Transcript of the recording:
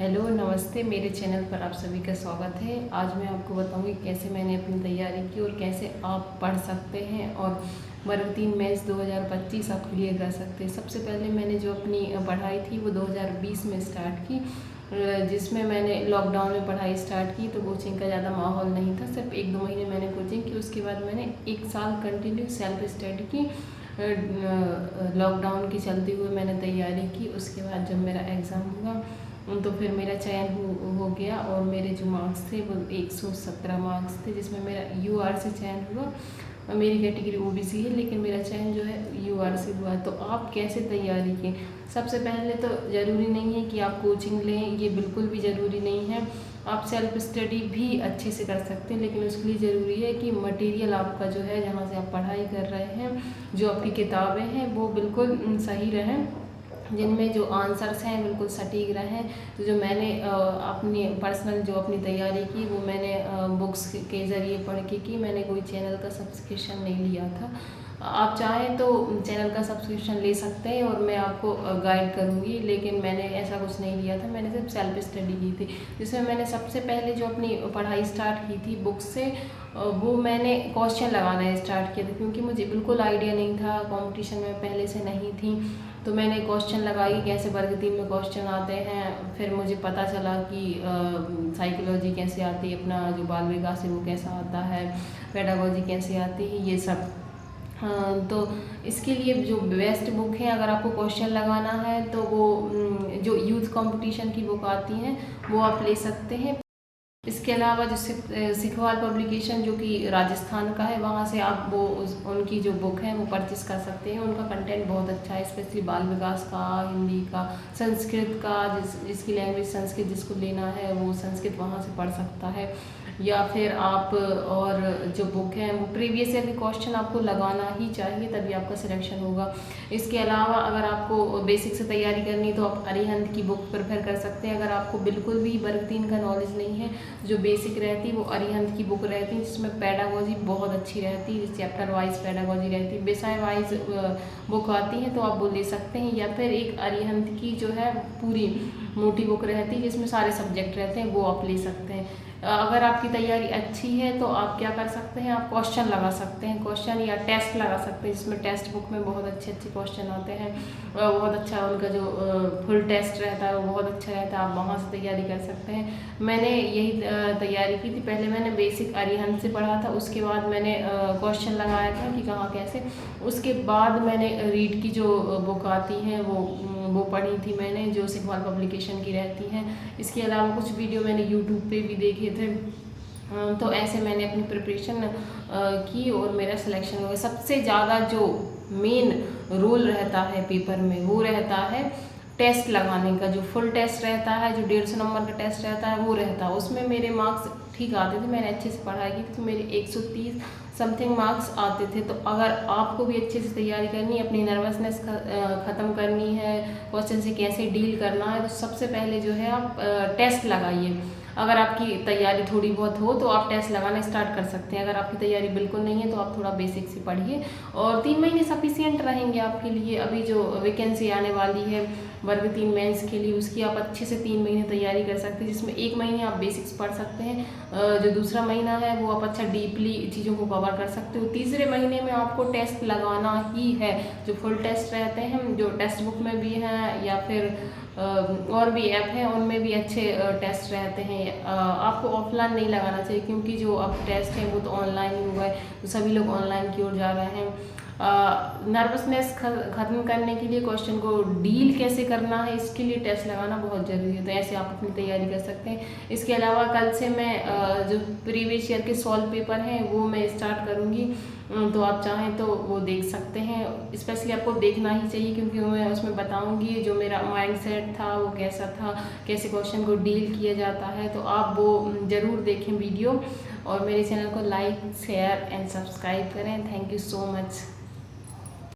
Hello नमस्ते, मेरे channel पर आप सभी का स्वागत है। आज मैं आपको बताऊंगी कैसे मैंने अपनी तैयारी की और कैसे आप पढ़ सकते हैं और वर्ग 3 मेंस 2025 आप क्लियर कर सकते हैं। सबसे पहले मैंने जो अपनी पढ़ाई थी वो 2020 में स्टार्ट की, जिसमें मैंने लॉकडाउन में पढ़ाई स्टार्ट की, तो कोचिंग का ज़्यादा माहौल नहीं था। सिर्फ 1-2 महीने मैंने कोचिंग की, उसके बाद मैंने 1 साल कंटिन्यू सेल्फ स्टडी की। लॉकडाउन के चलते हुए मैंने तैयारी की। उसके बाद जब मेरा एग्ज़ाम हुआ तो फिर मेरा चयन हो गया और मेरे जो मार्क्स थे वो 117 मार्क्स थे, जिसमें मेरा यूआर से चयन हुआ। मेरी कैटेगरी ओबीसी है, लेकिन मेरा चयन जो है यूआर से हुआ। तो आप कैसे तैयारी की? सबसे पहले तो ज़रूरी नहीं है कि आप कोचिंग लें, ये बिल्कुल भी ज़रूरी नहीं है। आप सेल्फ स्टडी भी अच्छे से कर सकते हैं, लेकिन उसके लिए ज़रूरी है कि मटेरियल आपका जो है, जहाँ से आप पढ़ाई कर रहे हैं, जो आपकी किताबें हैं वो बिल्कुल सही रहें, जिनमें जो आंसर्स हैं बिल्कुल सटीक रहें। तो जो मैंने अपनी पर्सनल जो अपनी तैयारी की वो मैंने बुक्स के ज़रिए पढ़ के की। मैंने कोई चैनल का सब्सक्रिप्शन नहीं लिया था। आप चाहें तो चैनल का सब्सक्रिप्शन ले सकते हैं और मैं आपको गाइड करूँगी, लेकिन मैंने ऐसा कुछ नहीं लिया था। मैंने सिर्फ सेल्फ स्टडी की थी, जिसमें मैंने सबसे पहले जो अपनी पढ़ाई स्टार्ट की थी बुक से, वो मैंने क्वेश्चन लगाना स्टार्ट किया था, क्योंकि मुझे बिल्कुल आइडिया नहीं था, कंपटीशन में पहले से नहीं थी। तो मैंने क्वेश्चन लगाई कैसे वर्ग 3 में क्वेश्चन आते हैं। फिर मुझे पता चला कि साइकोलॉजी कैसे आती है, अपना जो बाल विकास है वो कैसा आता है, पेडागोजी कैसे आती है, ये सब। तो इसके लिए जो बेस्ट बुक है, अगर आपको क्वेश्चन लगाना है तो वो जो यूथ कंपटीशन की बुक आती हैं वो आप ले सकते हैं। इसके अलावा जो सिखवाल पब्लिकेशन जो कि राजस्थान का है, वहाँ से आप वो उनकी जो बुक है वो परचेस कर सकते हैं। उनका कंटेंट बहुत अच्छा है, स्पेशली बाल विकास का, हिंदी का, संस्कृत का, जिसकी लैंग्वेज संस्कृत जिसको लेना है वो संस्कृत वहाँ से पढ़ सकता है। या फिर आप और जो बुक है वो प्रीवियस ईयर के क्वेश्चन आपको लगाना ही चाहिए, तभी आपका सिलेक्शन होगा। इसके अलावा अगर आपको बेसिक से तैयारी करनी है तो आप अरिहंत की बुक प्रेफर कर सकते हैं। अगर आपको बिल्कुल भी वर्ग 3 का नॉलेज नहीं है, जो बेसिक रहती है वो अरिहंत की बुक रहती है, जिसमें पेडागोजी बहुत अच्छी रहती है, चैप्टर वाइज पेडागोजी रहती है, विषय वाइज बुक आती है, तो आप वो ले सकते हैं। या फिर एक अरिहंत की जो है पूरी मोटी बुक रहती है, जिसमें सारे सब्जेक्ट रहते हैं, वो आप ले सकते हैं। अगर आपकी तैयारी अच्छी है तो आप क्या कर सकते हैं, आप क्वेश्चन लगा सकते हैं, क्वेश्चन या टेस्ट लगा सकते हैं, जिसमें टेस्ट बुक में बहुत अच्छे अच्छे क्वेश्चन आते हैं। बहुत अच्छा उनका जो फुल टेस्ट रहता है वो बहुत अच्छा रहता है, आप वहाँ से तैयारी कर सकते हैं। मैंने यही तैयारी की थी। पहले मैंने बेसिक अरिहंत से पढ़ा था, उसके बाद मैंने क्वेश्चन लगाया था कि कहाँ कैसे। उसके बाद मैंने रीड की जो बुक आती हैं वो पढ़ी थी मैंने, जो सिखवाल पब्लिकेशन की रहती हैं। इसके अलावा कुछ वीडियो मैंने यूट्यूब पे भी देखे थे। तो ऐसे मैंने अपनी प्रिपरेशन की और मेरा सिलेक्शन हो गया। सबसे ज़्यादा जो मेन रोल रहता है पेपर में वो रहता है टेस्ट लगाने का। जो फुल टेस्ट रहता है, जो 150 नंबर का टेस्ट रहता है वो रहता है। उसमें मेरे मार्क्स ठीक आते थे, मैंने अच्छे से पढ़ाई की थी, तो मेरे 130 समथिंग मार्क्स आते थे। तो अगर आपको भी अच्छे से तैयारी करनी है, अपनी नर्वसनेस ख़त्म करनी है, क्वेश्चन से कैसे डील करना है, तो सबसे पहले जो है आप टेस्ट लगाइए। अगर आपकी तैयारी थोड़ी बहुत हो तो आप टेस्ट लगाना स्टार्ट कर सकते हैं। अगर आपकी तैयारी बिल्कुल नहीं है तो आप थोड़ा बेसिक से पढ़िए, और 3 महीने सफिशिएंट रहेंगे आपके लिए। अभी जो वैकेंसी आने वाली है वर्ग 3 मेंस के लिए, उसकी आप अच्छे से 3 महीने तैयारी कर सकते हैं, जिसमें 1 महीने आप बेसिक्स पढ़ सकते हैं। जो दूसरा महीना है वो आप अच्छा डीपली चीज़ों को कवर कर सकते हो। तीसरे महीने में आपको टेस्ट लगाना ही है, जो फुल टेस्ट रहते हैं, जो टेक्स्ट बुक में भी हैं या फिर और भी ऐप हैं उनमें भी अच्छे टेस्ट रहते हैं। आपको ऑफलाइन नहीं लगाना चाहिए, क्योंकि जो अब टेस्ट हैं वो तो ऑनलाइन ही हुआ है, तो सभी लोग ऑनलाइन की ओर जा रहे हैं। नर्वसनेस ख़त्म करने के लिए, क्वेश्चन को डील कैसे करना है, इसके लिए टेस्ट लगाना बहुत ज़रूरी है। तो ऐसे आप अपनी तैयारी कर सकते हैं। इसके अलावा कल से मैं जो प्रीवियस ईयर के सॉल्व पेपर हैं वो मैं स्टार्ट करूँगी, तो आप चाहें तो वो देख सकते हैं। स्पेशली आपको देखना ही चाहिए, क्योंकि मैं उसमें बताऊंगी जो मेरा माइंडसेट था वो कैसा था, कैसे क्वेश्चन को डील किया जाता है। तो आप वो ज़रूर देखें वीडियो, और मेरे चैनल को लाइक, शेयर एंड सब्सक्राइब करें। Thank you so much.